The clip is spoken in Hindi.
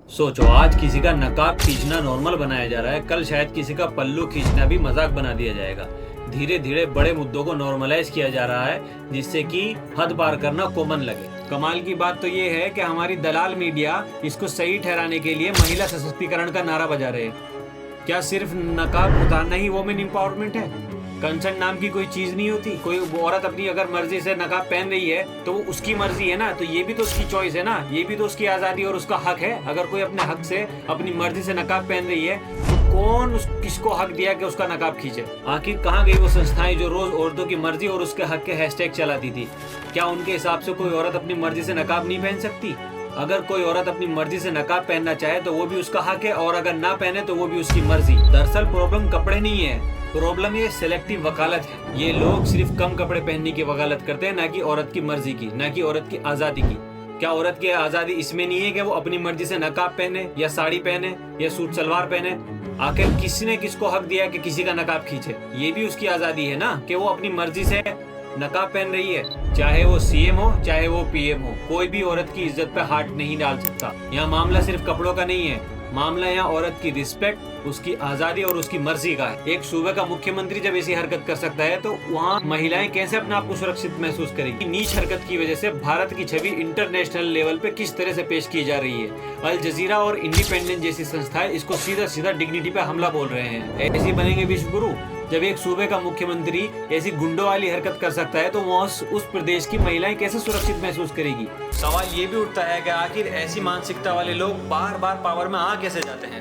सोचो, आज किसी का नकाब खींचना नॉर्मल बनाया जा रहा है, कल शायद किसी का पल्लू खींचना भी मजाक बना दिया जाएगा। धीरे धीरे बड़े मुद्दों को नॉर्मलाइज किया जा रहा है, जिससे कि हद पार करना कॉमन लगे। कमाल की बात तो ये है कि हमारी दलाल मीडिया इसको सही ठहराने के लिए महिला सशक्तिकरण का नारा बजा रहे हैं। क्या सिर्फ नकाब उतारना ही वोमेन एम्पावरमेंट है? कंसर्न नाम की कोई चीज नहीं होती? कोई औरत अपनी अगर मर्जी से नकाब पहन रही है तो वो उसकी मर्जी है ना, तो ये भी तो उसकी चॉइस है ना, ये भी तो उसकी आजादी और उसका हक है। अगर कोई अपने हक से अपनी मर्जी से नकाब पहन रही है तो कौन किसको हक दिया कि उसका नकाब खींचे? आखिर कहाँ गई वो संस्थाएं जो रोज औरतों की मर्जी और उसके हक के हैशटैग चलाती थी? क्या उनके हिसाब से कोई औरत अपनी मर्जी से नकाब नहीं पहन सकती? अगर कोई औरत अपनी मर्जी से नकाब पहनना चाहे तो वो भी उसका हक है, और अगर ना पहने तो वो भी उसकी मर्जी। दरअसल प्रॉब्लम कपड़े नहीं है, प्रॉब्लम ये सिलेक्टिव वकालत है। ये लोग सिर्फ कम कपड़े पहनने की वकालत करते हैं, ना कि औरत की मर्जी की, ना कि औरत की आजादी की। क्या औरत की आजादी इसमें नहीं है कि वो अपनी मर्जी से नकाब पहने या साड़ी पहने या सूट सलवार पहने? आखिर किसी ने किसको हक दिया कि किसी का नकाब खींचे? ये भी उसकी आजादी है ना कि वो अपनी मर्जी से नकाब पहन रही है। चाहे वो सीएम हो चाहे वो पीएम हो, कोई भी औरत की इज्जत पे हाथ नहीं डाल सकता। यहाँ मामला सिर्फ कपड़ों का नहीं है, मामला यहाँ औरत की रिस्पेक्ट, उसकी आजादी और उसकी मर्जी का है। एक सूबे का मुख्यमंत्री जब ऐसी हरकत कर सकता है तो वहाँ महिलाएं कैसे अपने आप को सुरक्षित महसूस करेंगी? नीच हरकत की वजह से भारत की छवि इंटरनेशनल लेवल पे किस तरह से पेश की जा रही है। अल जजीरा और इंडिपेंडेंट जैसी संस्थाएं इसको सीधा सीधा डिग्निटी पे हमला बोल रहे हैं। ऐसे बनेंगे विश्व गुरु? जब एक सूबे का मुख्यमंत्री ऐसी गुंडों वाली हरकत कर सकता है तो वहाँ उस प्रदेश की महिलाएं कैसे सुरक्षित महसूस करेगी? सवाल ये भी उठता है कि आखिर ऐसी मानसिकता वाले लोग बार बार पावर में आ कैसे जाते हैं?